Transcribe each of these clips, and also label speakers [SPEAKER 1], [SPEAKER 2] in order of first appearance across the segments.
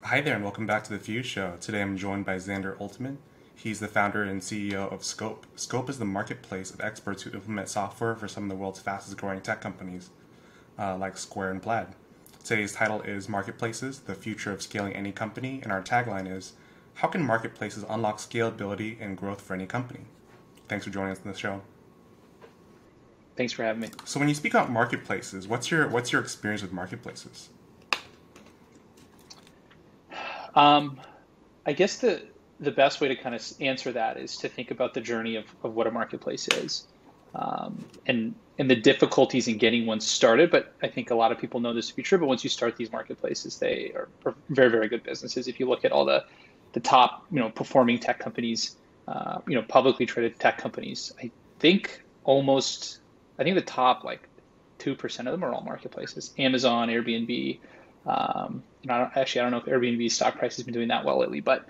[SPEAKER 1] Hi there, and welcome back to the Fuse Show. Today I'm joined by Xander Oltmann. He's the founder and CEO of Scope. Scope is the marketplace of experts who implement software for some of the world's fastest growing tech companies, like Square and Plaid. Today's title is Marketplaces, the Future of Scaling Any Company, and our tagline is, How can marketplaces unlock scalability and growth for any company? Thanks for joining us in the show.
[SPEAKER 2] Thanks for having me.
[SPEAKER 1] So when you speak about marketplaces, what's your experience with marketplaces?
[SPEAKER 2] Um, I guess the best way to kind of answer that is to think about the journey of what a marketplace is, and the difficulties in getting one started. But I think a lot of people know this to be true. But once you start these marketplaces, they are very, very good businesses. If you look at all the top performing tech companies, publicly traded tech companies, think almost I think the top like 2% of them are all marketplaces. Amazon, Airbnb. I don't know if Airbnb stock price has been doing that well lately, but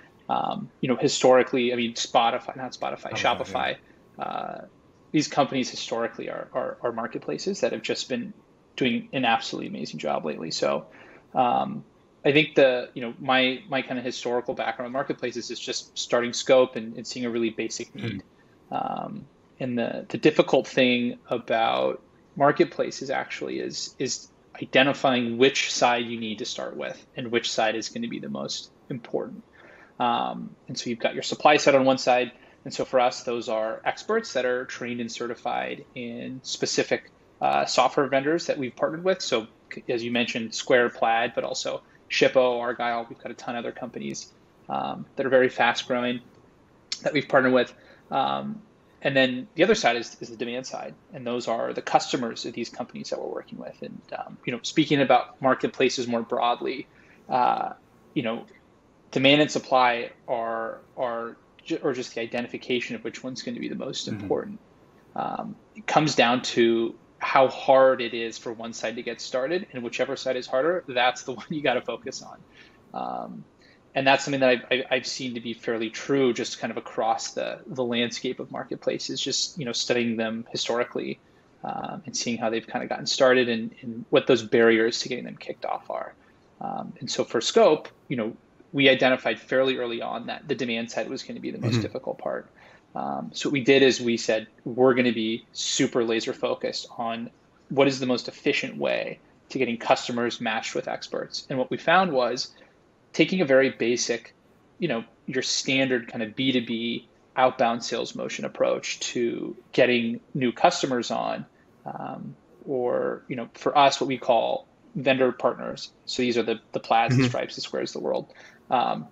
[SPEAKER 2] historically, I mean, not Spotify,
[SPEAKER 1] Shopify, yeah.
[SPEAKER 2] Shopify, these companies historically are marketplaces that have just been doing an absolutely amazing job lately. So, I think my kind of historical background in marketplaces is just starting Scope and seeing a really basic
[SPEAKER 1] Mhm.
[SPEAKER 2] need. Um, and the difficult thing about marketplaces actually is identifying which side you need to start with and which side is going to be the most important. And so you've got your supply side on one side. And so for us, those are experts that are trained and certified in specific software vendors that we've partnered with. So as you mentioned, Square, Plaid, but also Shippo, Argyle. We've got a ton of other companies that are very fast growing that we've partnered with. And then the other side is the demand side, and those are the customers of these companies that we're working with. And speaking about marketplaces more broadly, uh, you know, demand and supply or just the identification of which one's going to be the most
[SPEAKER 1] Mhm.
[SPEAKER 2] important. It comes down to how hard it is for one side to get started, and whichever side is harder, that's the one you got to focus on. Um, and that's something that I've seen to be fairly true, just kind of across the landscape of marketplaces, just studying them historically, and seeing how they've kind of gotten started and what those barriers to getting them kicked off are. And so for Scope, we identified fairly early on that the demand side was going to be the most
[SPEAKER 1] Mhm.
[SPEAKER 2] difficult part. So what we did is we said we're going to be super laser focused on what is the most efficient way to getting customers matched with experts. And what we found was taking a very basic, your standard kind of B2B outbound sales motion approach to getting new customers on, or, for us, what we call vendor partners. So these are the Plaids, the
[SPEAKER 1] Mhm.
[SPEAKER 2] Stripes, the Squares of the world. Um,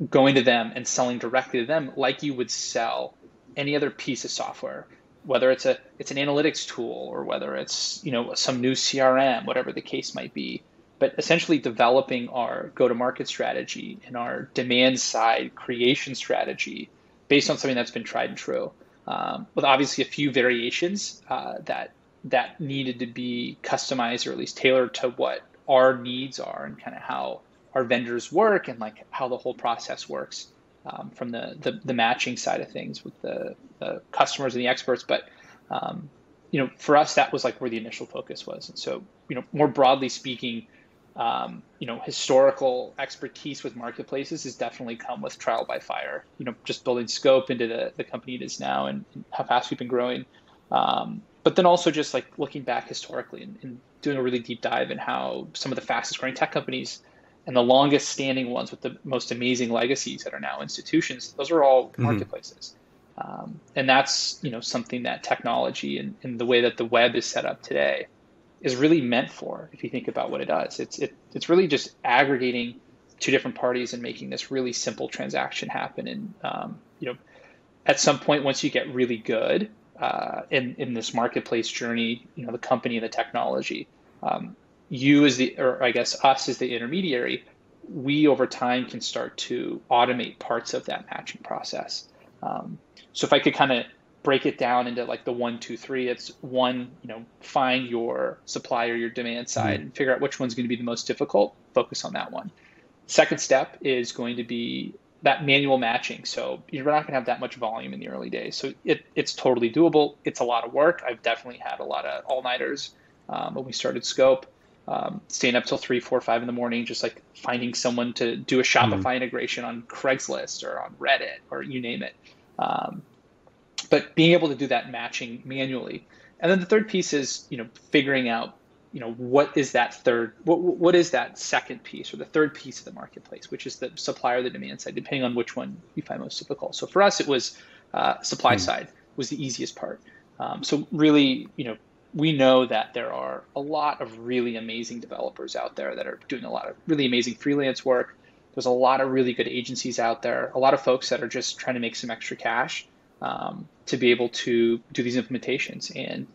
[SPEAKER 2] going to them and selling directly to them like you would sell any other piece of software, whether it's an analytics tool or whether it's some new CRM, whatever the case might be. But essentially developing our go-to-market strategy and our demand side creation strategy based on something that's been tried and true, with obviously a few variations that needed to be customized or at least tailored to what our needs are and kind of how our vendors work and like how the whole process works, from the matching side of things with the customers and the experts. But for us, that was like where the initial focus was. And so, more broadly speaking, historical expertise with marketplaces has definitely come with trial by fire. Just building Scope into the company it is now and how fast we've been growing. But then also just like looking back historically and doing a really deep dive in how some of the fastest growing tech companies and the longest standing ones with the most amazing legacies that are now institutions, those are all
[SPEAKER 1] Mhm.
[SPEAKER 2] marketplaces. And that's, something that technology and the way that the web is set up today is really meant for. If you think about what it does, it's really just aggregating two different parties and making this really simple transaction happen. And at some point, once you get really good in this marketplace journey, the company and the technology, um, you as or I guess us as the intermediary, we over time can start to automate parts of that matching process. Um, so if I could kind of break it down into like the one, two, three, it's one, find your supplier, your demand side,
[SPEAKER 1] Mhm.
[SPEAKER 2] and figure out which one's going to be the most difficult. Focus on that one. Second step is going to be that manual matching. So you're not going to have that much volume in the early days. So it's totally doable. It's a lot of work. I've definitely had a lot of all-nighters when we started Scope. staying up till 3, 4, 5 in the morning, just like finding someone to do a
[SPEAKER 1] Mm.
[SPEAKER 2] Shopify integration on Craigslist or on Reddit or you name it. Um, but being able to do that matching manually. And then the third piece is, figuring out, what is that what is that second piece or the third piece of the marketplace, which is the supply or the demand side, depending on which one you find most difficult. So for us, it was supply
[SPEAKER 1] Mm.
[SPEAKER 2] side was the easiest part. So really, we know that there are a lot of really amazing developers out there that are doing a lot of really amazing freelance work. There's a lot of really good agencies out there, a lot of folks that are just trying to make some extra cash to be able to do these implementations. And,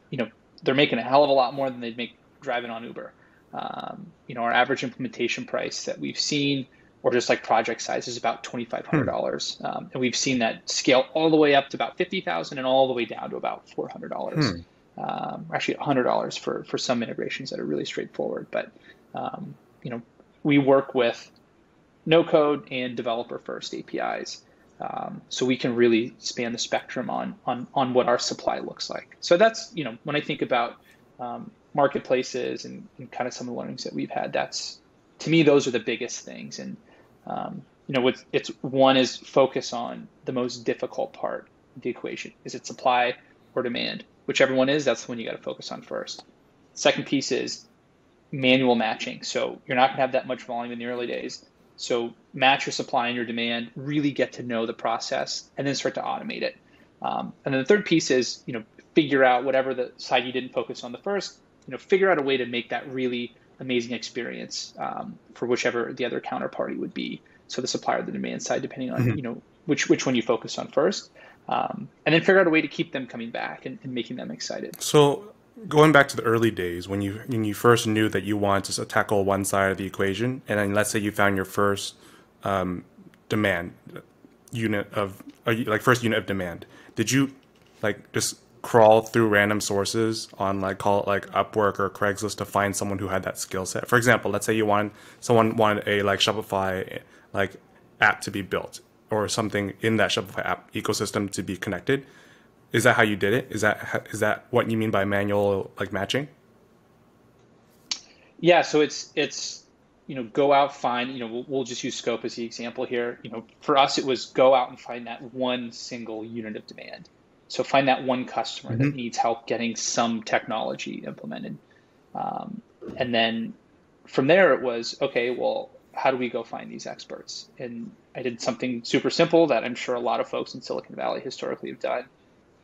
[SPEAKER 2] they're making a hell of a lot more than they'd make driving on Uber. Our average implementation price that we've seen, or just like project size, is about
[SPEAKER 1] Hmm.
[SPEAKER 2] $2,500. And we've seen that scale all the way up to about 50,000 and all the way down to about $400.
[SPEAKER 1] Hmm.
[SPEAKER 2] Actually $100 for some integrations that are really straightforward. But, um, you know, we work with no code and developer first APIs. So we can really span the spectrum on what our supply looks like. So that's, when I think about marketplaces and kind of some of the learnings that we've had, that's, to me, those are the biggest things. And, it's one is focus on the most difficult part of the equation. Is it supply or demand? Whichever one is, that's the one you got to focus on first. Second piece is manual matching. So you're not going to have that much volume in the early days. So match your supply and your demand, really get to know the process, and then start to automate it. And then the third piece is, figure out whatever the side you didn't focus on the first, figure out a way to make that really amazing experience for whichever the other counterparty would be. So the supply or the demand side, depending on,
[SPEAKER 1] Mhm.
[SPEAKER 2] which one you focus on first. And then figure out a way to keep them coming back and making them excited.
[SPEAKER 1] So going back to the early days when you first knew that you wanted to tackle one side of the equation, and then let's say you found your first demand unit of like first unit of demand, did you like just crawl through random sources on like call it like Upwork or Craigslist to find someone who had that skill set? For example, let's say someone wanted a like Shopify like app to be built or something in that Shopify app ecosystem to be connected. Is that how you did it? Is that what you mean by manual like matching?
[SPEAKER 2] Yeah, so it's go out, find, we'll just use scope as the example here. For us it was go out and find that one single unit of demand. So find that one customer that
[SPEAKER 1] Hmm.
[SPEAKER 2] needs help getting some technology implemented. Um, and then from there it was, okay, well, how do we go find these experts? And I did something super simple that I'm sure a lot of folks in Silicon Valley historically have done.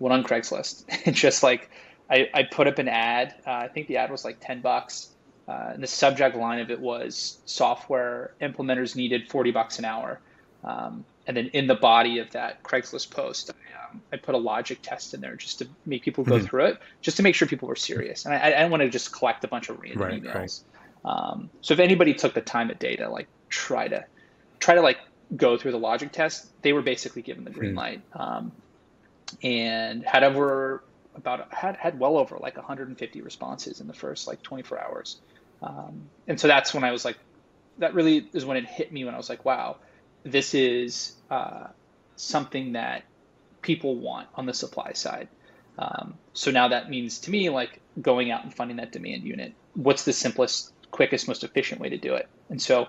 [SPEAKER 2] Went on Craigslist. It's just like I put up an ad. I think the ad was like $10. And the subject line of it was software implementers needed $40 an hour. And then in the body of that Craigslist post, I put a logic test in there just to make people go
[SPEAKER 1] Hmm.
[SPEAKER 2] through it, just to make sure people were serious. And I didn't want to just collect a bunch of random
[SPEAKER 1] Right, right.
[SPEAKER 2] emails. So if anybody took the time of day to like try to like go through the logic test, they were basically given the green
[SPEAKER 1] Hmm.
[SPEAKER 2] light. And had well over like 150 responses in the first like 24 hours. And so that's when I was like, that really is when it hit me when I was like, wow, this is something that people want on the supply side. So now that means to me like going out and finding that demand unit. What's the simplest, quickest, most efficient way to do it? And so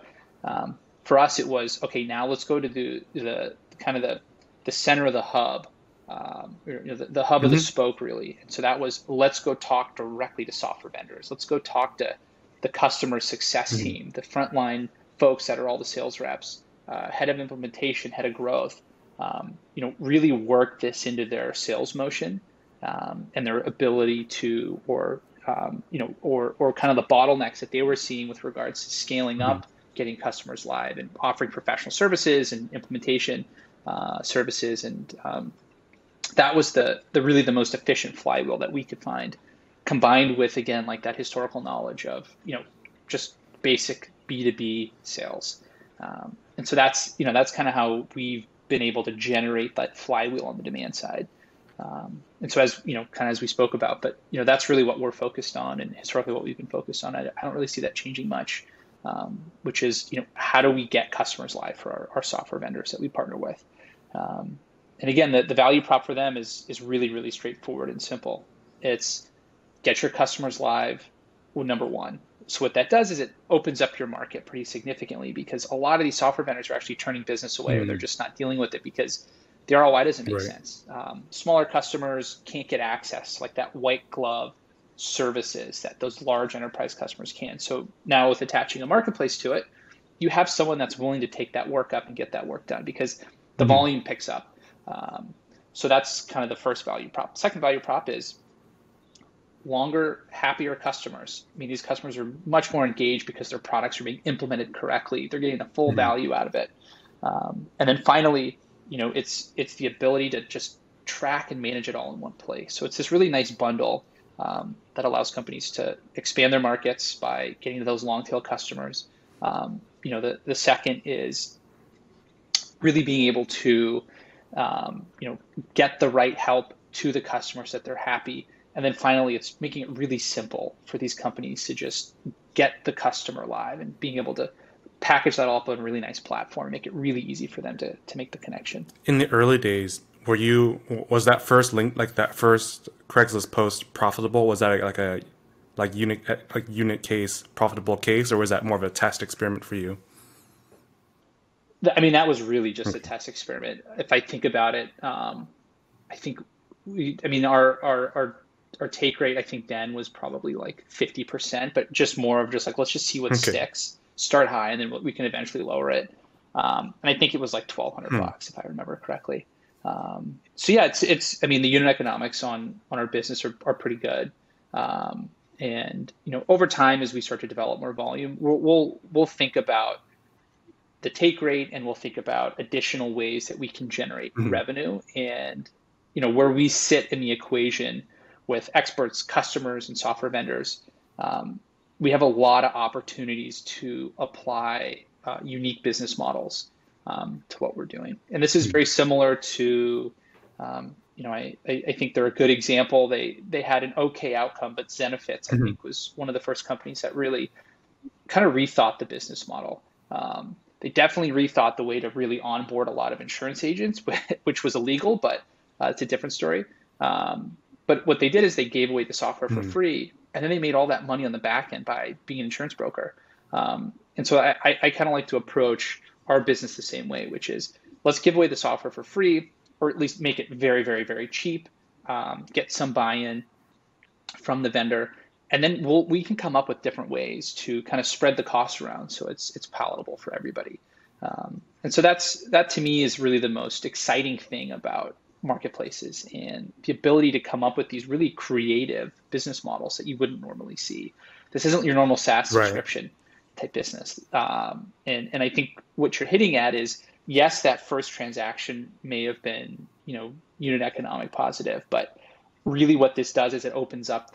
[SPEAKER 2] for us, it was okay. Now let's go to the kind of the center of the hub, the hub of the
[SPEAKER 1] Hmm.
[SPEAKER 2] spoke, really. And so that was let's go talk directly to software vendors. Let's go talk to the customer success
[SPEAKER 1] Hmm.
[SPEAKER 2] team, the frontline folks that are all the sales reps, head of implementation, head of growth. Really work this into their sales motion and their ability to, or kind of the bottlenecks that they were seeing with regards to scaling
[SPEAKER 1] Hmm.
[SPEAKER 2] up, getting customers live, and offering professional services and implementation services. And that was the really the most efficient flywheel that we could find, combined with again like that historical knowledge of just basic B2B sales. And so that's kind of how we've been able to generate that flywheel on the demand side. And so as kind of as we spoke about, but that's really what we're focused on, and historically what we've been focused on. I don't really see that changing much, which is how do we get customers live for our software vendors that we partner with. Um, and again, the value prop for them is really, really straightforward and simple. It's get your customers live, well, number one. So what that does is it opens up your market pretty significantly, because a lot of these software vendors are actually turning business away, or they're just not dealing with it because the ROI doesn't make
[SPEAKER 1] Right.
[SPEAKER 2] sense. Smaller customers can't get access like that white glove services that those large enterprise customers can. So now with attaching a marketplace to it, you have someone that's willing to take that work up and get that work done because the
[SPEAKER 1] Hmm.
[SPEAKER 2] volume picks up. So that's kind of the first value prop. Second value prop is longer, happier customers. I mean, these customers are much more engaged because their products are being implemented correctly. They're getting the full
[SPEAKER 1] Hmm.
[SPEAKER 2] value out of it. And then finally, it's the ability to just track and manage it all in one place. So it's this really nice bundle that allows companies to expand their markets by getting to those long tail customers. The second is really being able to get the right help to the customers that they're happy. And then finally, it's making it really simple for these companies to just get the customer live and being able to package that all up on a really nice platform and make it really easy for them to make the connection.
[SPEAKER 1] In the early days, was that first link, like that first Craigslist post, profitable? Was that like unit case, profitable case, or was that more of a test experiment for you?
[SPEAKER 2] I mean, that was really just a test experiment. If I think about it, I think I mean, our take rate, I think then was probably like 50%, but just more of just like, let's just see what
[SPEAKER 1] Okay.
[SPEAKER 2] sticks, start high, and then we can eventually lower it. And I think it was like 1,200
[SPEAKER 1] Hmm.
[SPEAKER 2] bucks, if I remember correctly. So yeah, I mean, the unit economics on our business are pretty good. And over time, as we start to develop more volume, we'll think about the take rate, and we'll think about additional ways that we can generate
[SPEAKER 1] Hmm.
[SPEAKER 2] revenue. And where we sit in the equation with experts, customers, and software vendors, we have a lot of opportunities to apply unique business models to what we're doing. And this is very similar to, I think they're a good example. They had an okay outcome, but Zenefits, I
[SPEAKER 1] Hmm.
[SPEAKER 2] think, was one of the first companies that really kind of rethought the business model. They definitely rethought the way to really onboard a lot of insurance agents, which was illegal, but it's a different story. But what they did is they gave away the software for
[SPEAKER 1] Hmm.
[SPEAKER 2] free, and then they made all that money on the back end by being an insurance broker. And so I kind of like to approach our business the same way, which is let's give away the software for free, or at least make it very, very, very cheap, get some buy-in from the vendor, and then we can come up with different ways to kind of spread the cost around so it's palatable for everybody. And so that to me is really the most exciting thing about marketplaces, and the ability to come up with these really creative business models that you wouldn't normally see. This isn't your normal SaaS
[SPEAKER 1] Right.
[SPEAKER 2] subscription type business. And I think what you're hitting at is, yes, that first transaction may have been, unit economic positive, but really what this does is it opens up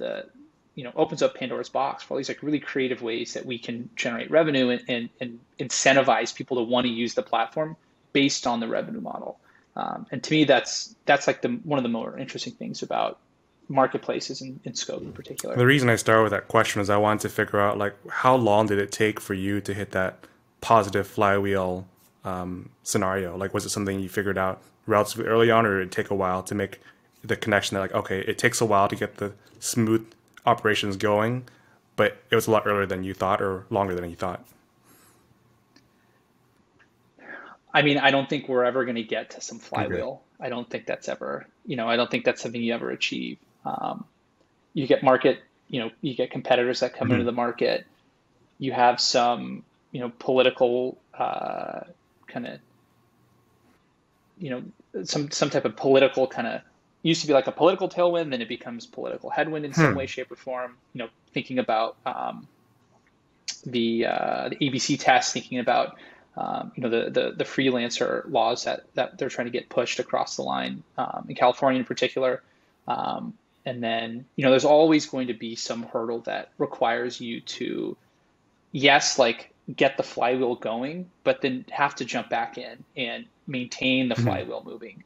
[SPEAKER 2] Pandora's box for all these like really creative ways that we can generate revenue, and incentivize people to want to use the platform based on the revenue model. And to me, that's like one of the more interesting things about marketplaces and Scope in particular.
[SPEAKER 1] The reason I started with that question is I wanted to figure out like how long did it take for you to hit that positive flywheel scenario? Like, was it something you figured out relatively early on, or did it take a while to make the connection that like, okay, it takes a while to get the smooth operations going, but it was a lot earlier than you thought, or longer than you thought?
[SPEAKER 2] I mean, I don't think we're ever going to get to some
[SPEAKER 1] Okay.
[SPEAKER 2] flywheel. I don't think that's ever, I don't think that's something you ever achieve. You get market, you get competitors that come into
[SPEAKER 1] Mhm.
[SPEAKER 2] the market. You have some, political kind of, you some type of political kind of, used to be like a political tailwind, then it becomes political headwind in some way,
[SPEAKER 1] Hmm.
[SPEAKER 2] shape, or form. Thinking about the ABC test, thinking about the freelancer laws that they're trying to get pushed across the line in California in particular. And then there's always going to be some hurdle that requires you to, yes, like get the flywheel going, but then have to jump back in and maintain the
[SPEAKER 1] Mhm.
[SPEAKER 2] flywheel moving,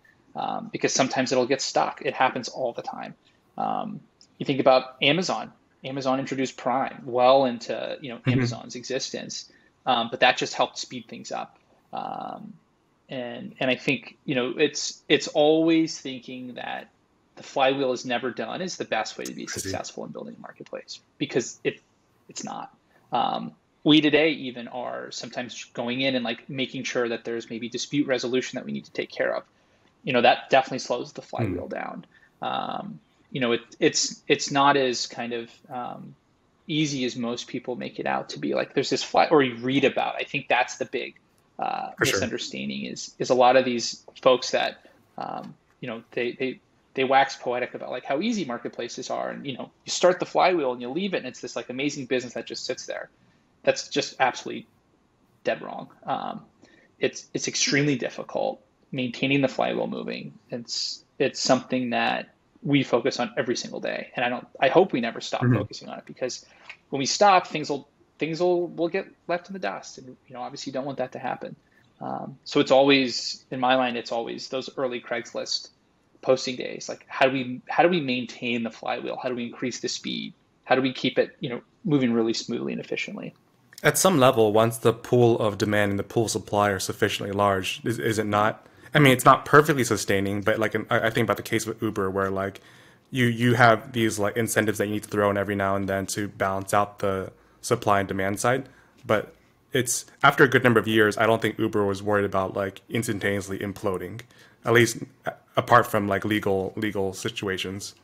[SPEAKER 2] because sometimes it'll get stuck. It happens all the time. You think about Amazon. Amazon introduced Prime well into
[SPEAKER 1] Mhm.
[SPEAKER 2] Amazon's existence, but that just helped speed things up. Um, and I think it's always thinking that the flywheel is never done is the best way to be
[SPEAKER 1] I see.
[SPEAKER 2] successful in building a marketplace, because it's not. We today even are sometimes going in and like making sure that there's maybe dispute resolution that we need to take care of. That definitely slows the
[SPEAKER 1] Mm.
[SPEAKER 2] flywheel down. It's not as kind of easy as most people make it out to be. Like there's this fly, or you read about. I think that's the big
[SPEAKER 1] For sure.
[SPEAKER 2] misunderstanding is a lot of these folks that they wax poetic about like how easy marketplaces are, and you start the flywheel and you leave it, and it's this like amazing business that just sits there. That's just absolutely dead wrong. It's extremely difficult maintaining the flywheel moving. It's something that we focus on every single day, and I hope we never stop
[SPEAKER 1] Hmm.
[SPEAKER 2] focusing on it, because when we stop, things will get left in the dust, and obviously you don't want that to happen. So it's always, in my mind, it's always those early Craigslist posting days. Like how do we maintain the flywheel? How do we increase the speed? How do we keep it moving really smoothly and efficiently?
[SPEAKER 1] At some level, once the pool of demand and the pool of supply are sufficiently large, is it not? I mean, it's not perfectly sustaining, but like I think about the case with Uber, where like you have these like incentives that you need to throw in every now and then to balance out the supply and demand side. But it's after a good number of years, I don't think Uber was worried about like instantaneously imploding, at least apart from like legal situations.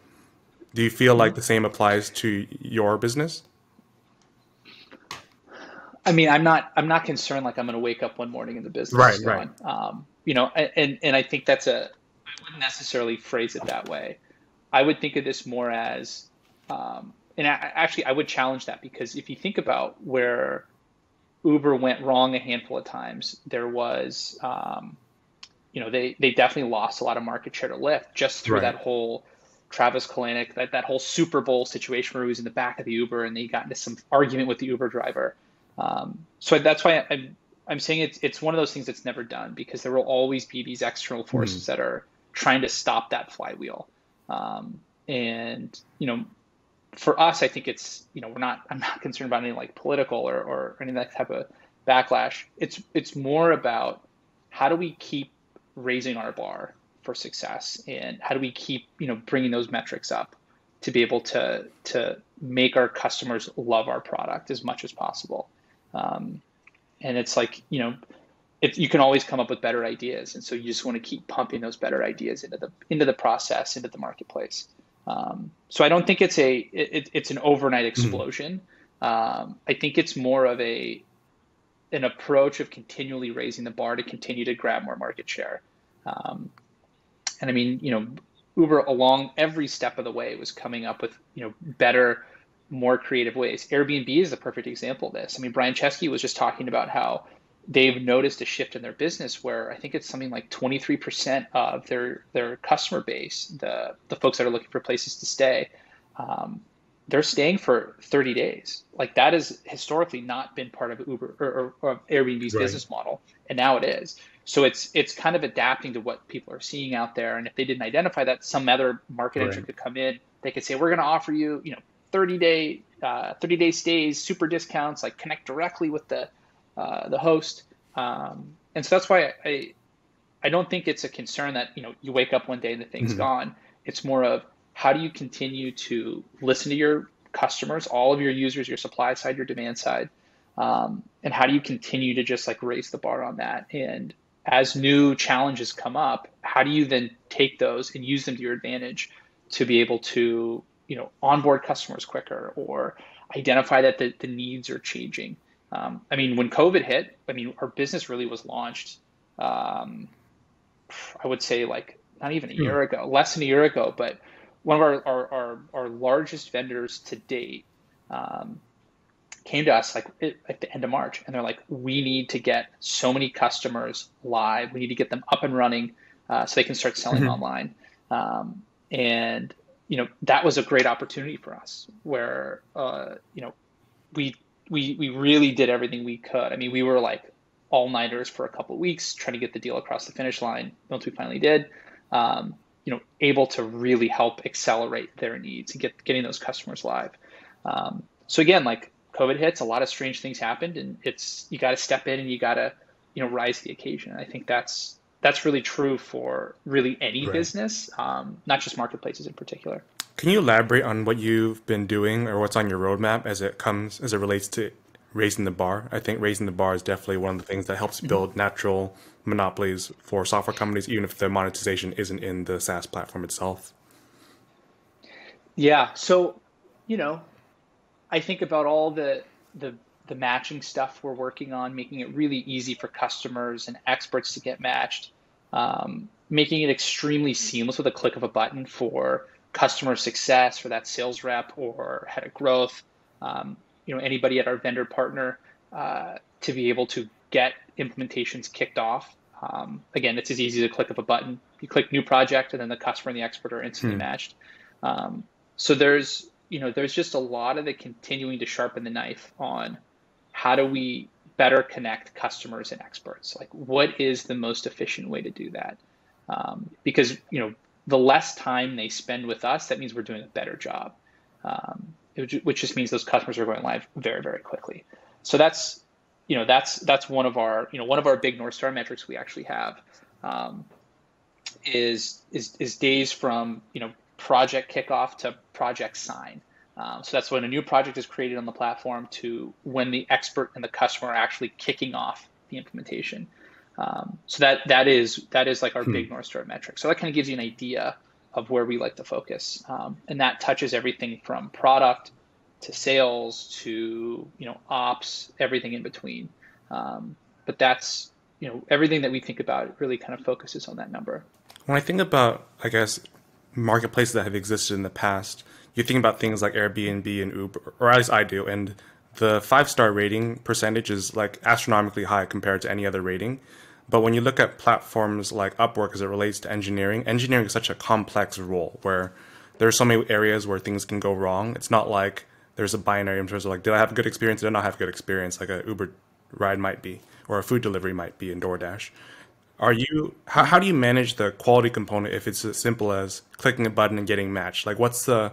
[SPEAKER 1] Do you feel like
[SPEAKER 2] Mhm.
[SPEAKER 1] the same applies to your business?
[SPEAKER 2] I mean, I'm not concerned like I'm going to wake up one morning and the business
[SPEAKER 1] Right,
[SPEAKER 2] is
[SPEAKER 1] right.
[SPEAKER 2] gone. And I think I wouldn't necessarily phrase it that way. I would think of this more as, actually, I would challenge that, because if you think about where Uber went wrong a handful of times, there was, they definitely lost a lot of market share to Lyft just through
[SPEAKER 1] Right.
[SPEAKER 2] that whole Travis Kalanick, that whole Super Bowl situation where he was in the back of the Uber and they got into some argument with the Uber driver. So that's why I'm saying it's one of those things that's never done, because there will always be these external
[SPEAKER 1] Mhm.
[SPEAKER 2] forces that are trying to stop that flywheel. And for us, I think it's I'm not concerned about any like political or any of that type of backlash. It's more about how do we keep raising our bar for success, and how do we keep bringing those metrics up to be able to make our customers love our product as much as possible. Um, and it's like, you can always come up with better ideas, and so you just want to keep pumping those better ideas into the process, into the marketplace. So I don't think it's an overnight
[SPEAKER 1] Mhm.
[SPEAKER 2] explosion. I think it's more of an approach of continually raising the bar to continue to grab more market share. Um, and I mean, Uber along every step of the way was coming up with, better, more creative ways. Airbnb is a perfect example of this. I mean, Brian Chesky was just talking about how they've noticed a shift in their business where I think it's something like 23% of their customer base, the folks that are looking for places to stay, um, they're staying for 30 days. Like that has historically not been part of Uber or Airbnb's
[SPEAKER 1] Right.
[SPEAKER 2] business model, and now it is. So it's kind of adapting to what people are seeing out there. And if they didn't identify that, some other market
[SPEAKER 1] Right.
[SPEAKER 2] entrant could come in. They could say, we're going to offer you, 30-day stays, super discounts, like connect directly with the host. And so that's why I don't think it's a concern that you wake up one day and the thing's
[SPEAKER 1] Mhm.
[SPEAKER 2] gone. It's more of how do you continue to listen to your customers, all of your users, your supply side, your demand side, and how do you continue to just like raise the bar on that? And as new challenges come up, how do you then take those and use them to your advantage to be able to onboard customers quicker, or identify that the needs are changing? I mean, when COVID hit, I mean, our business really was launched. Um, I would say like not even a
[SPEAKER 1] Hmm.
[SPEAKER 2] year ago, less than a year ago, but one of our largest vendors to date um, came to us like at the end of March, and they're like, we need to get so many customers live. We need to get them up and running so they can start selling
[SPEAKER 1] Mhm.
[SPEAKER 2] online. And that was a great opportunity for us, where we we really did everything we could. I mean, we were like all-nighters for a couple of weeks trying to get the deal across the finish line. Once we finally did, able to really help accelerate their needs and getting those customers live. So again, like COVID hits, a lot of strange things happened, and it's you got to step in and you got to rise to the occasion. And I think that's really true for really any
[SPEAKER 1] Right.
[SPEAKER 2] business, not just marketplaces in particular.
[SPEAKER 1] Can you elaborate on what you've been doing or what's on your roadmap as it relates to raising the bar. I think raising the bar is definitely one of the things that helps build natural monopolies for software companies, even if the monetization isn't in the SaaS platform itself.
[SPEAKER 2] Yeah. So, you know, I think about all the matching stuff we're working on, making it really easy for customers and experts to get matched, making it extremely seamless with a click of a button for customer success, for that sales rep or head of growth, anybody at our vendor partner to be able to get implementations kicked off. Again, it's as easy as a click of a button. You click new project, and then the customer and the expert are instantly matched. So there's just a lot of it continuing to sharpen the knife on how do we better connect customers and experts? Like, what is the most efficient way to do that? Because the less time they spend with us, that means we're doing a better job, which just means those customers are going live very, very quickly. So that's one of our big North Star metrics we actually have, is days from project kickoff to project sign. So that's when a new project is created on the platform to when the expert and the customer are actually kicking off the implementation. So that is like our big North Star metric. So that kind of gives you an idea of where we like to focus, and that touches everything from product to sales to ops, everything in between. But that's everything that we think about really kind of focuses on that number.
[SPEAKER 1] When I think about, I guess, marketplaces that have existed in the past, you think about things like Airbnb and Uber, or at least I do, and the 5-star rating percentage is like astronomically high compared to any other rating. But when you look at platforms like Upwork as it relates to engineering is such a complex role where there are so many areas where things can go wrong. It's not like there's a binary in terms of like, did I have a good experience? Did I not have a good experience? Like a Uber ride might be, or a food delivery might be in DoorDash. How do you manage the quality component if it's as simple as clicking a button and getting matched? Like what's the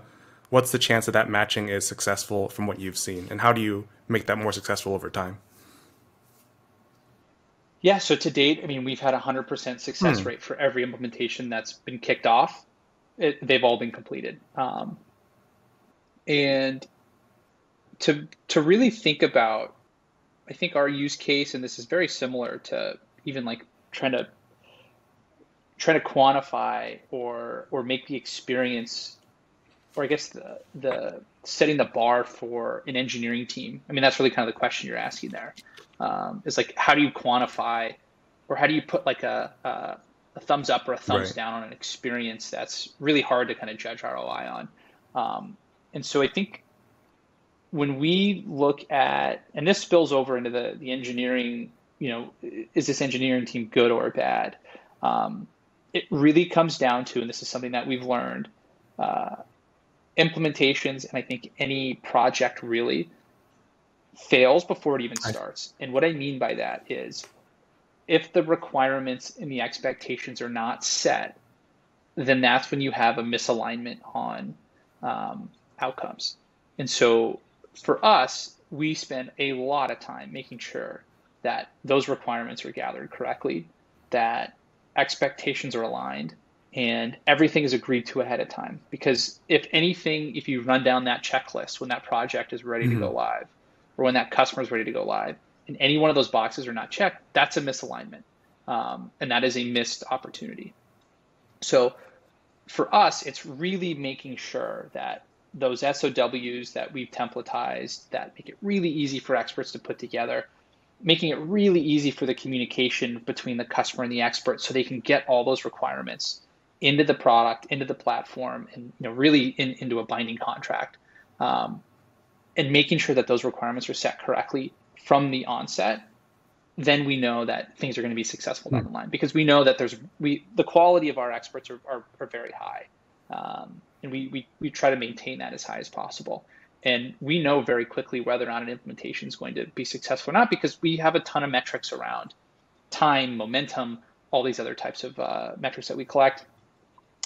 [SPEAKER 1] chance that matching is successful from what you've seen? And how do you make that more successful over time?
[SPEAKER 2] Yeah, so to date, I mean, we've had 100% success rate for every implementation that's been kicked off. They've all been completed. And to really think about, I think our use case, and this is very similar to even like trying to quantify or make the experience, or I guess the setting the bar for an engineering team. I mean, that's really kind of the question you're asking there. Is like, how do you quantify, or how do you put like a thumbs up or a thumbs down on an experience that's really hard to kind of judge ROI on? And so I think when we look at, and this spills over into the engineering, is this engineering team good or bad? It really comes down to, and this is something that we've learned, implementations, and I think any project really fails before it even starts. And what I mean by that is, if the requirements and the expectations are not set, then that's when you have a misalignment on outcomes. And so for us, we spend a lot of time making sure that those requirements are gathered correctly, that expectations are aligned, and everything is agreed to ahead of time. Because if anything, if you run down that checklist when that project is ready to go live, or when that customer is ready to go live, and any one of those boxes are not checked, that's a misalignment. And that is a missed opportunity. So for us, it's really making sure that those SOWs that we've templatized, that make it really easy for experts to put together, making it really easy for the communication between the customer and the expert so they can get all those requirements into the product, into the platform, and really into a binding contract. And making sure that those requirements are set correctly from the onset, then we know that things are going to be successful down the line, because we know that the quality of our experts are very high. And we try to maintain that as high as possible. And we know very quickly whether or not an implementation is going to be successful or not, because we have a ton of metrics around time, momentum, all these other types of metrics that we collect.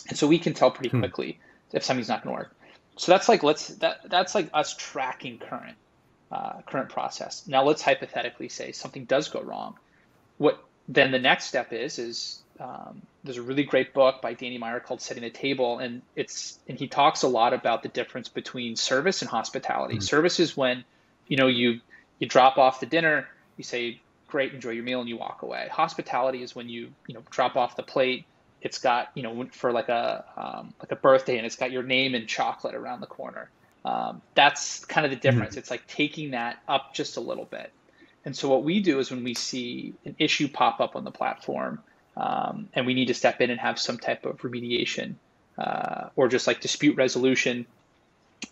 [SPEAKER 2] And so we can tell pretty quickly if something's not going to work. So that's like that's like us tracking current process. Now let's hypothetically say something does go wrong. What then the next step is there's a really great book by Danny Meyer called Setting the Table, and he talks a lot about the difference between service and hospitality. Service is when you've You drop off the dinner, you say, great, enjoy your meal, and you walk away. Hospitality is when you drop off the plate. It's got, for like a birthday, and it's got your name and chocolate around the corner. That's kind of the difference. It's like taking that up just a little bit. And so what we do is when we see an issue pop up on the platform, and we need to step in and have some type of remediation, or just like dispute resolution,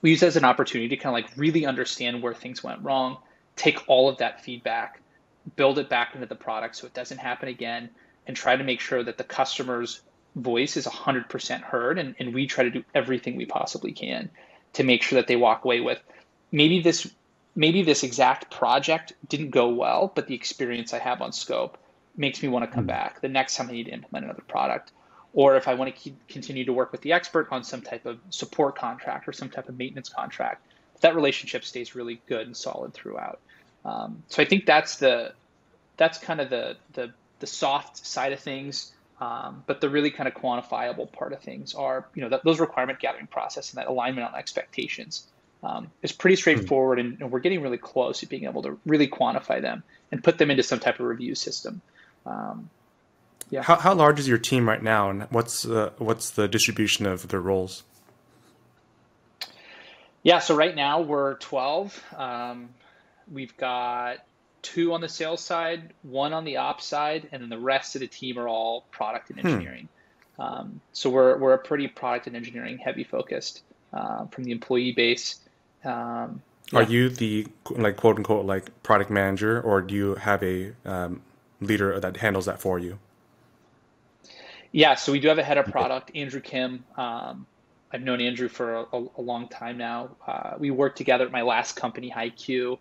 [SPEAKER 2] we use it as an opportunity to kind of like really understand where things went wrong, take all of that feedback, build it back into the product so it doesn't happen again, and try to make sure that the customer's voice is 100% heard. And we try to do everything we possibly can to make sure that they walk away with, maybe this exact project didn't go well, but the experience I have on Scope makes me want to come back the next time I need to implement another product. Or if I want to continue to work with the expert on some type of support contract or some type of maintenance contract, that relationship stays really good and solid throughout. So I think that's kind of the soft side of things. But the really kind of quantifiable part of things are, those requirement gathering process and that alignment on expectations is pretty straightforward, and we're getting really close to being able to really quantify them and put them into some type of review system. Yeah.
[SPEAKER 1] How large is your team right now, and what's the distribution of the roles?
[SPEAKER 2] Yeah, so right now we're 12. We've got 2 on the sales side, 1 on the ops side, and then the rest of the team are all product and engineering. So we're a pretty product and engineering heavy focused from the employee base.
[SPEAKER 1] Are you the quote unquote product manager, or do you have a leader that handles that for you?
[SPEAKER 2] Yeah, so we do have a head of product, Andrew Kim. I've known Andrew for a long time now. We worked together at my last company, HiQ,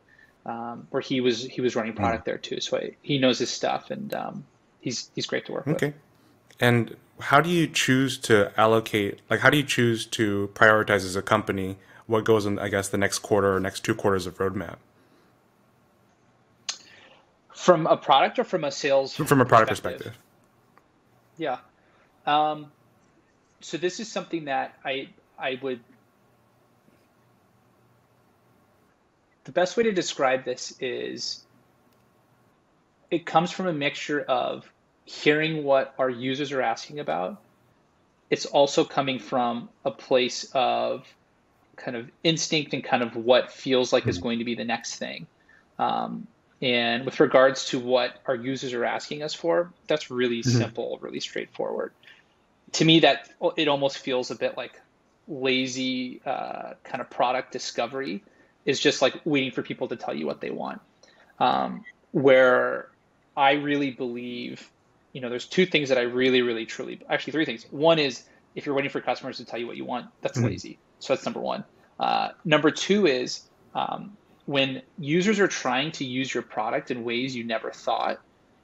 [SPEAKER 2] where he was running product there too. So he knows his stuff, and he's great to work with.
[SPEAKER 1] Okay. And how do you choose to allocate? How do you choose to prioritize as a company what goes in, I guess, the next quarter or next 2 quarters of roadmap?
[SPEAKER 2] From a product or from a sales?
[SPEAKER 1] From a product perspective.
[SPEAKER 2] Yeah. So this is something that I would, the best way to describe this is it comes from a mixture of hearing what our users are asking about. It's also coming from a place of kind of instinct and kind of what feels like is going to be the next thing. And with regards to what our users are asking us for, that's really simple, really straightforward. To me, that it almost feels a bit like lazy kind of product discovery is just like waiting for people to tell you what they want. Where I really believe, there's 2 things that I really, really, truly, actually 3 things. One is if you're waiting for customers to tell you what you want, that's lazy. So that's number 1. Number 2 is when users are trying to use your product in ways you never thought,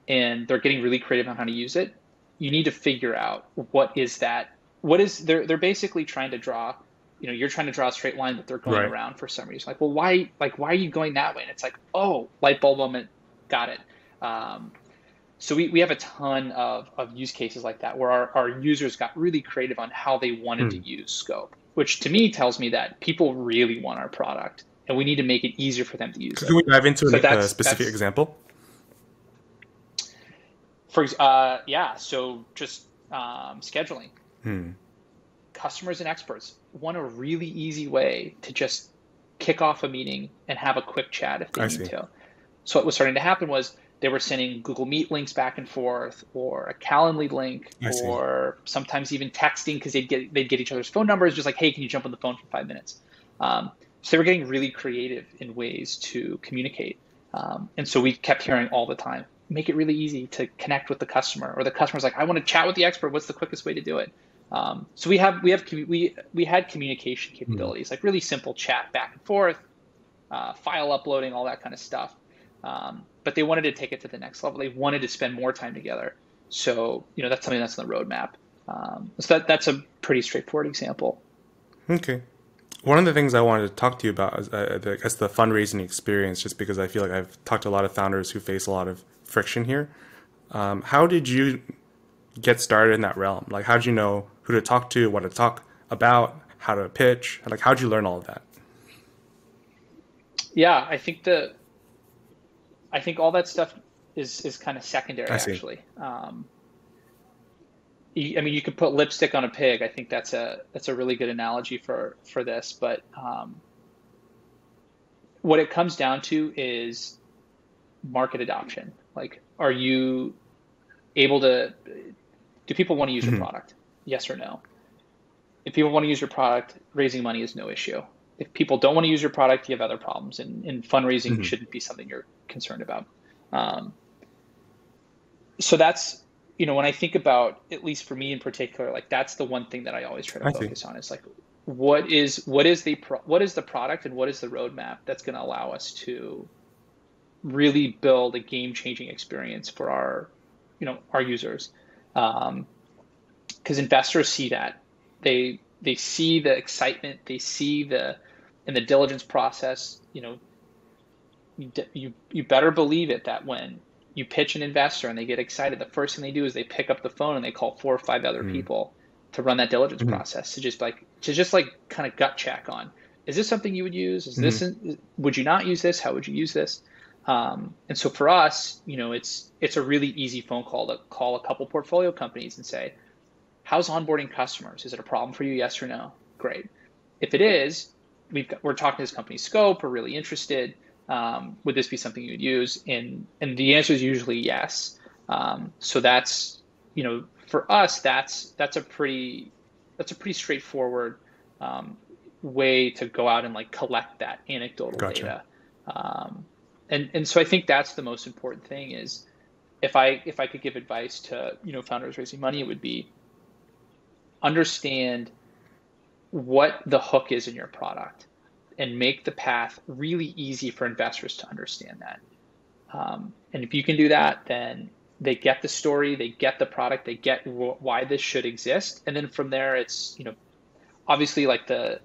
[SPEAKER 2] and they're getting really creative on how to use it, you need to figure out they're basically trying to draw, you're trying to draw a straight line, but they're going around for some reason. Well, why are you going that way? And it's like, oh, light bulb moment, got it. So we have a ton of use cases like that where our users got really creative on how they wanted to use Scope, which to me tells me that people really want our product, and we need to make it easier for them to use it.
[SPEAKER 1] Can we dive into a specific example?
[SPEAKER 2] So just scheduling. Customers and experts want a really easy way to just kick off a meeting and have a quick chat if they need to. So what was starting to happen was they were sending Google Meet links back and forth, or a Calendly link, or sometimes even texting because they'd get each other's phone numbers, just like, hey, can you jump on the phone for 5 minutes? So they were getting really creative in ways to communicate. And so we kept hearing all the time, make it really easy to connect with the customer, or the customer's like, I want to chat with the expert. What's the quickest way to do it? So we had communication capabilities, like really simple chat back and forth, file uploading, all that kind of stuff. But they wanted to take it to the next level. They wanted to spend more time together. So, that's something that's on the roadmap. So that's a pretty straightforward example.
[SPEAKER 1] Okay. One of the things I wanted to talk to you about is, I guess, the fundraising experience, just because I feel like I've talked to a lot of founders who face a lot of friction here. How did you get started in that realm? How did you know who to talk to, what to talk about, how to pitch? How did you learn all of that?
[SPEAKER 2] Yeah, I think I think all that stuff is kind of
[SPEAKER 1] I
[SPEAKER 2] secondary,
[SPEAKER 1] see.
[SPEAKER 2] actually. I mean, you could put lipstick on a pig. I think that's a really good analogy for this. But what it comes down to is market adoption. Like, are you able to? Do people want to use your
[SPEAKER 1] Hmm.
[SPEAKER 2] product? Yes or no? If people want to use your product, raising money is no issue. If people don't want to use your product, you have other problems, and fundraising
[SPEAKER 1] Hmm.
[SPEAKER 2] shouldn't be something you're concerned about. Um, so that's, when I think about, at least for me in particular, like that's the one thing that I always try to
[SPEAKER 1] I see.
[SPEAKER 2] focus on is like, what is the product and what is the roadmap that's going to allow us to really build a game-changing experience for our users. Because investors see that. They see the excitement, they see in the diligence process. You better believe it that when you pitch an investor and they get excited, the first thing they do is they pick up the phone and they call 4 or 5 other
[SPEAKER 1] Mm-hmm.
[SPEAKER 2] people to run that diligence
[SPEAKER 1] Mm-hmm.
[SPEAKER 2] process, to just like kind of gut check on, is this something you would use? Would you not use this? How would you use this? And so for us, it's a really easy phone call to call a couple portfolio companies and say, how's onboarding customers? Is it a problem for you? Yes or no? Great. If it is, we're talking to this company's scope. We're really interested. Would this be something you would use? And the answer is usually yes. So for us, that's a pretty straightforward way to go out and like collect that anecdotal
[SPEAKER 1] Gotcha.
[SPEAKER 2] data. Um, and so I think that's the most important thing is, if I could give advice to founders raising money, it would be understand what the hook is in your product and make the path really easy for investors to understand that. And if you can do that, then they get the story, they get the product, they get why this should exist, and then from there, it's obviously like the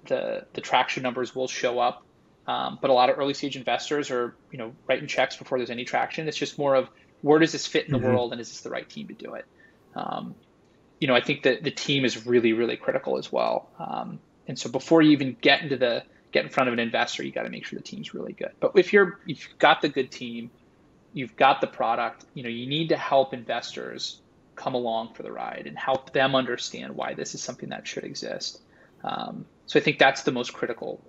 [SPEAKER 2] traction numbers will show up, but a lot of early stage investors are writing checks before there's any traction. It's just more of, where does this fit in the
[SPEAKER 1] Mm-hmm.
[SPEAKER 2] world, and is this the right team to do it? Um, I think that the team is really, really critical as well. And so before you even get in front of an investor, you got to make sure the team's really good. But if you've got the good team, you've got the product, you need to help investors come along for the ride and help them understand why this is something that should exist. So I think that's the most critical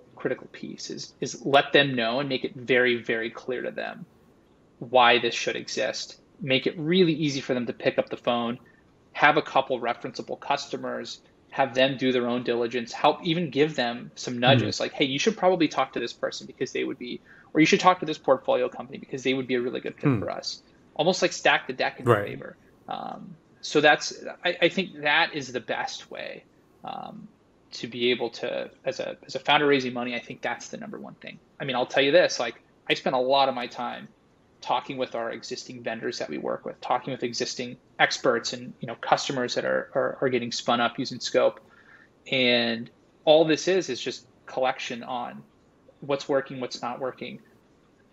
[SPEAKER 2] piece is let them know and make it very, very clear to them why this should exist. Make it really easy for them to pick up the phone, have a couple referenceable customers, have them do their own diligence, help even give them some
[SPEAKER 1] Mm-hmm.
[SPEAKER 2] nudges like, hey, you should probably talk to this person because they would be, or you should talk to this portfolio company because they would be a really good fit
[SPEAKER 1] Hmm.
[SPEAKER 2] for us. Almost like stack the deck in your
[SPEAKER 1] Right.
[SPEAKER 2] favor. So I think that is the best way to be able to, as a founder raising money. I think that's the number one thing. I mean, I'll tell you this, like I spend a lot of my time talking with our existing vendors that we work with, talking with existing experts and customers that are getting spun up using Scope. And all this is just collection on what's working, what's not working.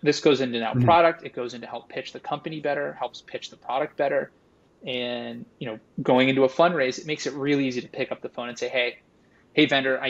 [SPEAKER 2] This goes into now
[SPEAKER 1] Mm-hmm.
[SPEAKER 2] product. It goes into help pitch the company better, helps pitch the product better. And going into a fundraise, it makes it really easy to pick up the phone and say, hey vendor,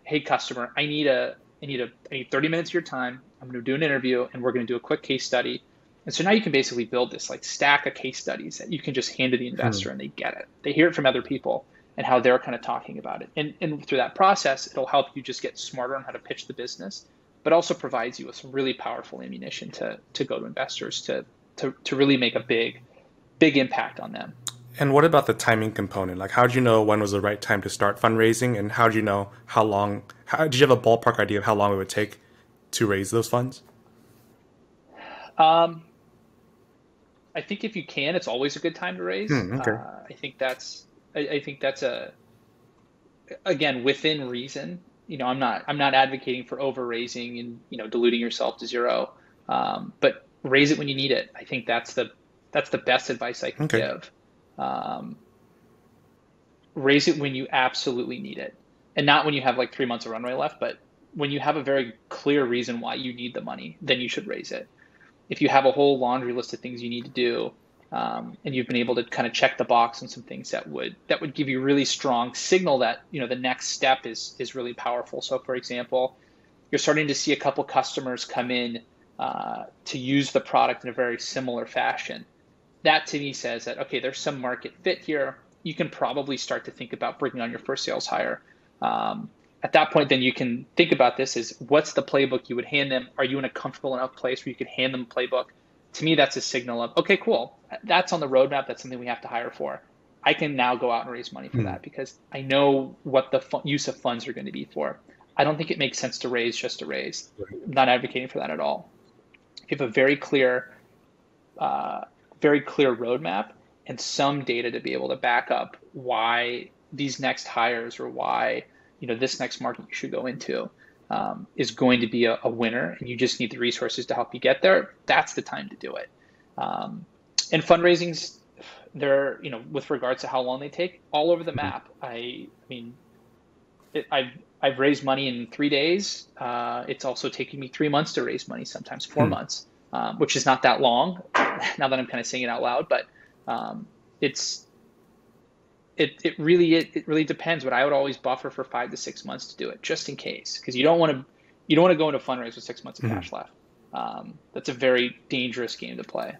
[SPEAKER 2] hey customer, I need 30 minutes of your time. I'm going to do an interview and we're going to do a quick case study. And so now you can basically build this like stack of case studies that you can just hand to the
[SPEAKER 1] Hmm.
[SPEAKER 2] investor and they get it. They hear it from other people and how they're kind of talking about it. And through that process, it'll help you just get smarter on how to pitch the business, but also provides you with some really powerful ammunition to go to investors to really make a big impact on them.
[SPEAKER 1] And what about the timing component? Like, how did you know when was the right time to start fundraising, and how did you know how long? Did you have a ballpark idea of how long it would take to raise those funds?
[SPEAKER 2] Um, I think if you can, it's always a good time to raise.
[SPEAKER 1] Hmm. Okay.
[SPEAKER 2] I think that's again within reason. I'm not advocating for over raising and diluting yourself to zero. But raise it when you need it. I think that's the best advice I can
[SPEAKER 1] Okay.
[SPEAKER 2] give. Um, Raise it when you absolutely need it, and not when you have like 3 months of runway left, but when you have a very clear reason why you need the money, then you should raise it. If you have a whole laundry list of things you need to do, and you've been able to kind of check the box on some things that would give you really strong signal that the next step is really powerful. So, for example, you're starting to see a couple customers come in to use the product in a very similar fashion. That to me says that, okay, there's some market fit here. You can probably start to think about bringing on your first sales hire. At that point, then you can think about this as what's the playbook you would hand them? Are you in a comfortable enough place where you could hand them a playbook? To me, that's a signal of, okay, cool. That's on the roadmap. That's something we have to hire for. I can now go out and raise money for that because I know what the use of funds are going to be for. I don't think it makes sense to raise just to raise. I'm not advocating for that at all. If you have a very clear roadmap and some data to be able to back up why these next hires or why this next market you should go into is going to be a winner, and you just need the resources to help you get there. That's the time to do it. And fundraisings, they're with regards to how long they take, all over the map. I mean, I've raised money in 3 days. It's also taking me 3 months to raise money, sometimes 4 months. Which is not that long now that I'm kind of saying it out loud, but it really depends. But I would always buffer for 5 to 6 months to do it, just in case, because you don't want to go into fundraise with 6 months of cash left. That's a very dangerous game to play.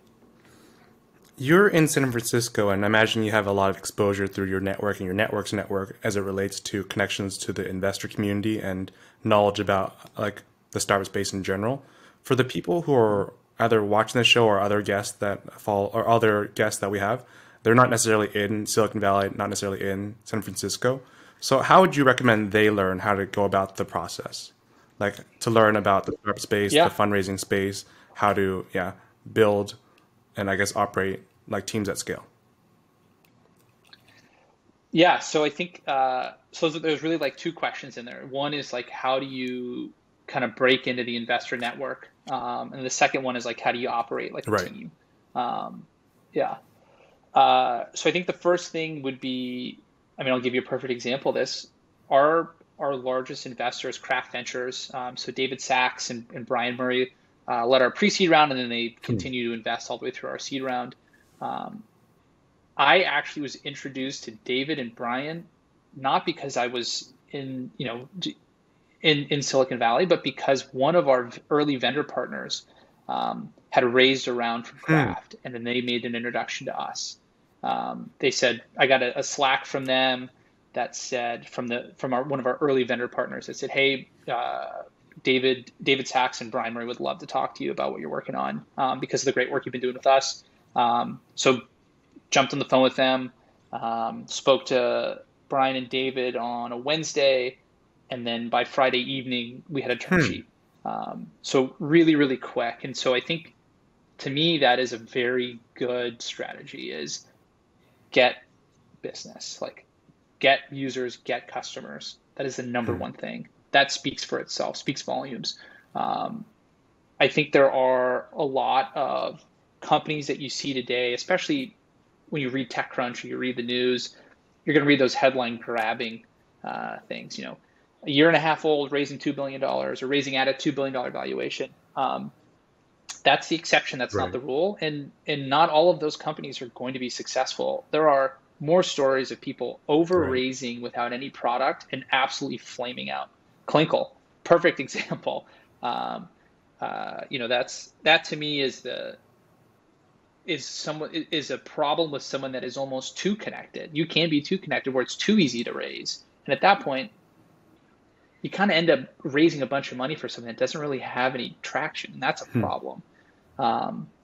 [SPEAKER 1] You're in San Francisco, and I imagine you have a lot of exposure through your network and your network's network as it relates to connections to the investor community and knowledge about like the startup space in general. For the people who are either watching the show or other guests that follow or other guests that we have, they're not necessarily in Silicon Valley, not necessarily in San Francisco. So how would you recommend they learn how to go about the process? Like to learn about the startup space, the fundraising space, how to build and I guess operate like teams at scale.
[SPEAKER 2] Yeah, so I think so there's really like 2 questions in there. One is like, how do you kind of break into the investor network? And the second one is like, how do you operate like a team? So I think the first thing would be, I'll give you a perfect example of this. Our largest investors, Craft Ventures, so David Sachs and Brian Murray led our pre-seed round, and then they continue to invest all the way through our seed round. I actually was introduced to David and Brian not because I was in Silicon Valley, but because one of our early vendor partners had raised a round from Craft, and then they made an introduction to us. They said, I got a Slack from them that said, from one of our early vendor partners that said, hey, David Sachs and Brian Murray would love to talk to you about what you're working on because of the great work you've been doing with us. So jumped on the phone with them, spoke to Brian and David on a Wednesday, and then by Friday evening, we had a term sheet. So really, really quick. And so I think, to me, that is a very good strategy, is get business, like get users, get customers. That is the number one thing. That speaks for itself, speaks volumes. I think there are a lot of companies that you see today, especially when you read TechCrunch or you read the news, you're going to read those headline grabbing things, a year and a half old, raising $2 billion or raising at a $2 billion valuation. That's the exception. That's not the rule. And not all of those companies are going to be successful. There are more stories of people over raising without any product and absolutely flaming out. Klinkle, perfect example. That to me is a problem with someone that is almost too connected. You can be too connected where it's too easy to raise. And at that point, you kind of end up raising a bunch of money for something that doesn't really have any traction. And that's a problem.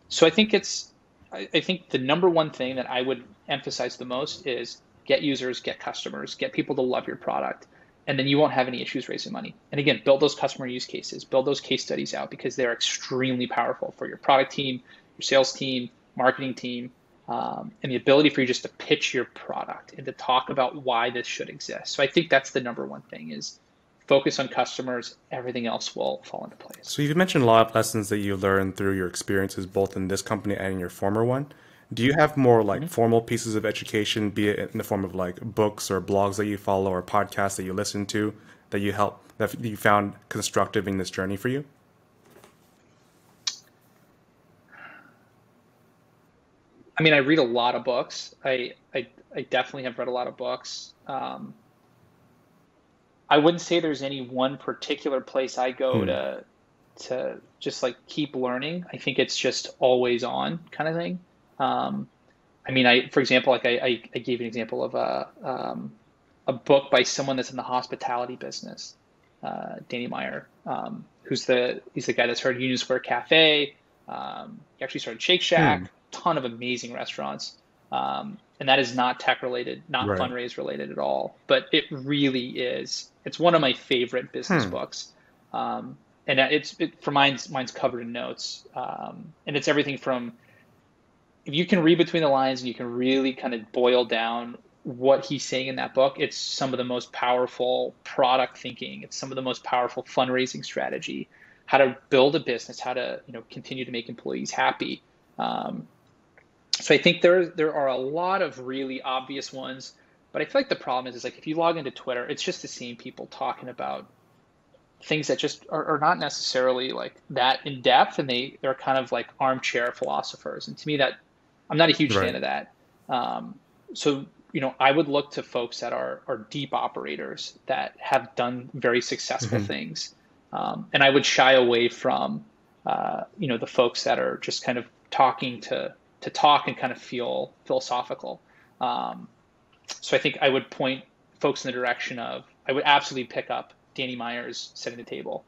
[SPEAKER 2] So I think the number one thing that I would emphasize the most is get users, get customers, get people to love your product. And then you won't have any issues raising money. And again, build those customer use cases, build those case studies out, because they're extremely powerful for your product team, your sales team, marketing team, and the ability for you just to pitch your product and to talk about why this should exist. So I think that's the number one thing, is focus on customers. Everything else will fall into place.
[SPEAKER 1] So you've mentioned a lot of lessons that you learned through your experiences, both in this company and in your former one. Do you have more like formal pieces of education, be it in the form of like books or blogs that you follow or podcasts that you listen to that you found constructive in this journey for you?
[SPEAKER 2] I mean, I read a lot of books. I definitely have read a lot of books. I wouldn't say there's any one particular place I go to just like keep learning. I think it's just always on kind of thing. I mean, for example, like I gave an example of a book by someone that's in the hospitality business, Danny Meyer, he's the guy that started Union Square Cafe. He actually started Shake
[SPEAKER 1] Hmm.
[SPEAKER 2] Shack, ton of amazing restaurants. And that is not tech related, not
[SPEAKER 1] Right.
[SPEAKER 2] fundraise related at all, but it really is. It's one of my favorite business
[SPEAKER 1] Hmm.
[SPEAKER 2] books. And for mine's covered in notes. And it's everything from, if you can read between the lines and you can really kind of boil down what he's saying in that book, it's some of the most powerful product thinking. It's some of the most powerful fundraising strategy, how to build a business, how to, continue to make employees happy. Um, so I think there are a lot of really obvious ones, but I feel like the problem is like if you log into Twitter, it's just the same people talking about things that just are not necessarily like that in depth, and they're kind of like armchair philosophers. And to me, that I'm not a huge fan
[SPEAKER 1] Right.
[SPEAKER 2] of that. So I would look to folks that are deep operators that have done very successful
[SPEAKER 1] Hmm.
[SPEAKER 2] things, and I would shy away from the folks that are just kind of talking to talk and kind of feel philosophical. Um, so I think I would point folks in the direction of, I would absolutely pick up Danny Meyer's Setting the Table.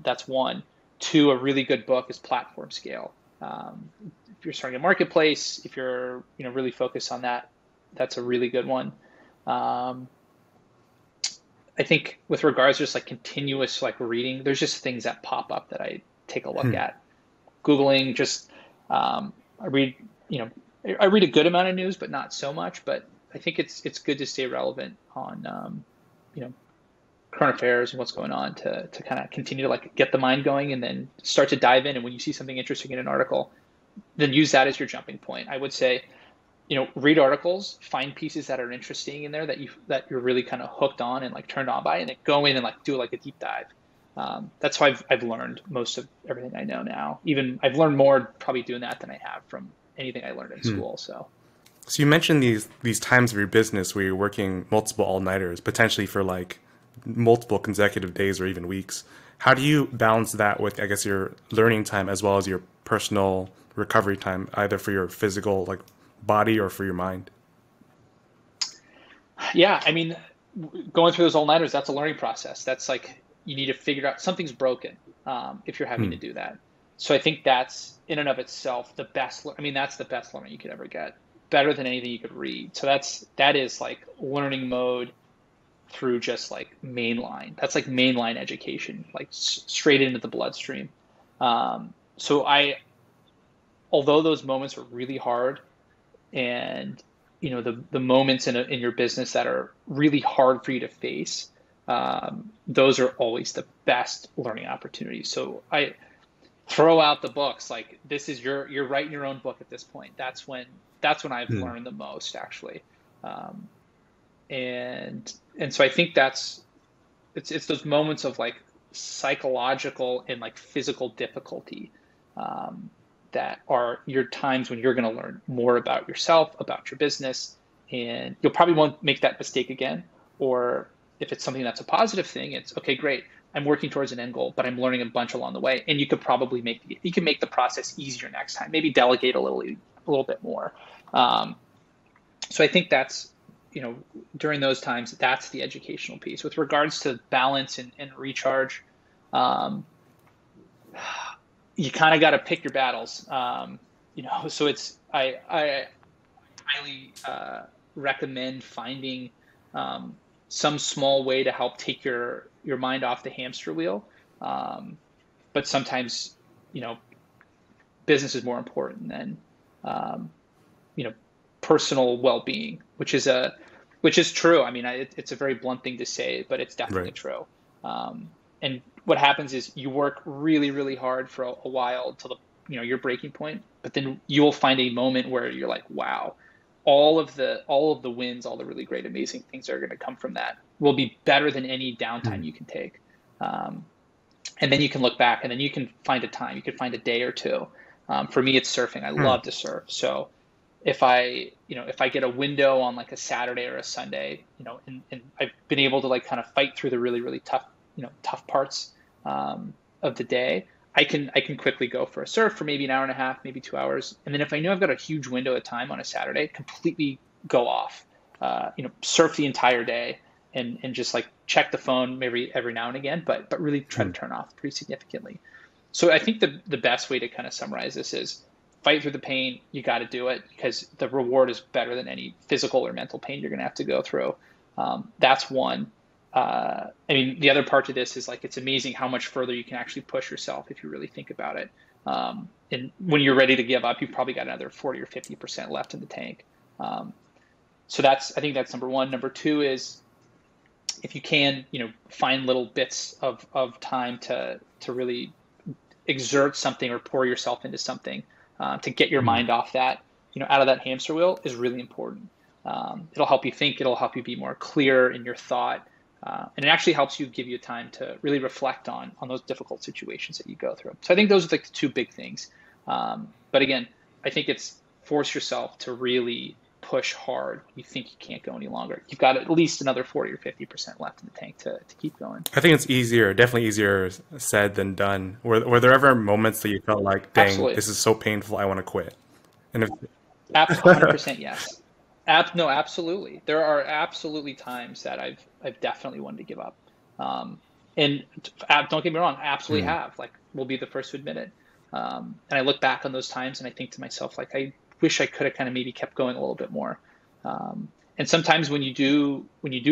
[SPEAKER 2] That's one. Two, a really good book is Platform Scale. If you're starting a marketplace, if you're really focused on that, that's a really good one. Um, I think with regards to just like continuous like reading, there's just things that pop up that I take a look
[SPEAKER 1] Hmm.
[SPEAKER 2] at. Googling, just I read, you know, I read a good amount of news, but not so much. But I think it's good to stay relevant on you know current affairs and what's going on to kind of continue to like get the mind going and then start to dive in. And when you see something interesting in an article, then use that as your jumping point. I would say, read articles, find pieces that are interesting in there that you're really kind of hooked on and like turned on by, and then go in and like do like a deep dive. That's how I've learned most of everything I know now. Even I've learned more probably doing that than I have from anything I learned in
[SPEAKER 1] Hmm.
[SPEAKER 2] school. So
[SPEAKER 1] So you mentioned these times of your business where you're working multiple all-nighters, potentially for like multiple consecutive days or even weeks. How do you balance that with, I guess, your learning time as well as your personal recovery time, either for your physical like body or for your mind?
[SPEAKER 2] yeah, I mean, going through those all-nighters, that's a learning process. That's like you need to figure out something's broken if you're having
[SPEAKER 1] Hmm.
[SPEAKER 2] to do that. So I think that's in and of itself the best. I mean, that's the best learning you could ever get, better than anything you could read. So that is like learning mode through just like mainline. That's like mainline education, like straight into the bloodstream. So although those moments are really hard, and the moments in your business that are really hard for you to face, those are always the best learning opportunities. So I throw out the books, like this is you're writing your own book at this point. That's when I've
[SPEAKER 1] Hmm.
[SPEAKER 2] learned the most actually. Um, and so I think it's those moments of like psychological and like physical difficulty, um, that are your times when you're going to learn more about yourself, about your business, and you'll probably won't make that mistake again. Or if it's something that's a positive thing, it's okay, great. I'm working towards an end goal, but I'm learning a bunch along the way, and you could probably make the process easier next time. Maybe delegate a little bit more. Um, so I think that's, you know, during those times, that's the educational piece. With regards to balance and recharge, um, you kind of got to pick your battles. So I highly recommend finding um, some small way to help take your mind off the hamster wheel. Um, but sometimes, you know, business is more important than um, you know personal well-being, which is true. I mean, it's a very blunt thing to say, but it's definitely
[SPEAKER 1] Right.
[SPEAKER 2] true. And what happens is you work really really hard for a while till your breaking point, but then you will find a moment where you're like, wow, all of the wins, all the really great amazing things that are going to come from that will be better than any
[SPEAKER 1] Hmm.
[SPEAKER 2] downtime you can take. um, and then you can look back, and then you can find a time, you can find a day or two. For me, it's surfing. I
[SPEAKER 1] Hmm.
[SPEAKER 2] love to surf. So if I get a window on like a Saturday or a Sunday, and I've been able to like kind of fight through the really, really tough parts. of the day, I can quickly go for a surf for maybe an hour and a half, maybe 2 hours. And then if I know I've got a huge window of time on a Saturday, completely go off, surf the entire day and just like check the phone maybe every now and again, but really try to turn off pretty significantly. So I think the best way to kind of summarize this is fight through the pain. You got to do it because the reward is better than any physical or mental pain you're going to have to go through. That's one. I mean, the other part to this is like it's amazing how much further you can actually push yourself if you really think about it. And when you're ready to give up, you've probably got another 40 or 50% left in the tank. So I think that's number one. Number two is if you can, find little bits of time to really exert something or pour yourself into something to get your mind off that, out of that hamster wheel is really important. It'll help you think. It'll help you be more clear in your thought. And it actually helps you give you time to really reflect on those difficult situations that you go through. So I think those are the two big things. But again, I think it's force yourself to really push hard. You think you can't go any longer. You've got at least another 40 or 50% left in the tank to keep going.
[SPEAKER 1] I think it's definitely easier said than done. Were there ever moments that you felt like, dang,
[SPEAKER 2] Absolutely.
[SPEAKER 1] this is so painful, I want to quit? And if
[SPEAKER 2] 100% yes. No, absolutely. There are absolutely times that I've definitely wanted to give up. And don't get me wrong, I absolutely have. Like, we'll be the first to admit it. And I look back on those times and I think to myself, like, I wish I could have kind of maybe kept going a little bit more. And sometimes when you do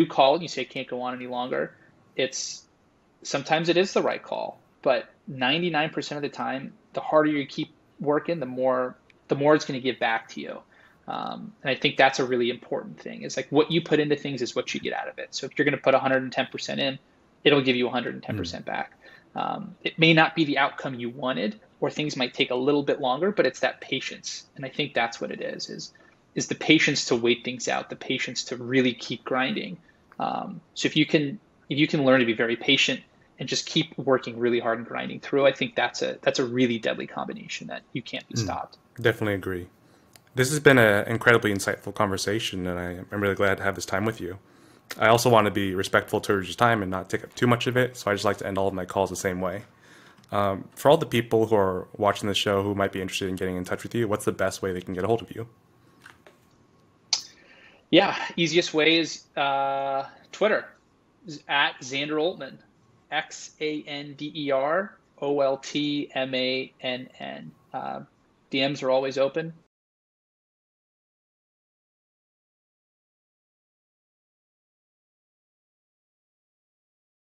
[SPEAKER 2] call and you say I can't go on any longer, sometimes it is the right call. But 99% of the time, the harder you keep working, the more it's going to give back to you. And I think that's a really important thing. It's like what you put into things is what you get out of it. So if you're going to put 110% in, it'll give you 110% back. It may not be the outcome you wanted, or things might take a little bit longer, but it's that patience. And I think that's what it is the patience to wait things out, the patience to really keep grinding. So if you can learn to be very patient and just keep working really hard and grinding through, I think that's a really deadly combination that you can't be stopped.
[SPEAKER 1] Definitely agree. This has been an incredibly insightful conversation, and I'm really glad to have this time with you. I also want to be respectful towards your time and not take up too much of it, so I just like to end all of my calls the same way. For all the people who are watching the show who might be interested in getting in touch with you, what's the best way they can get a hold of you?
[SPEAKER 2] Yeah, easiest way is Twitter, at Xander Oltmann, XanderOltmann. DMs are always open.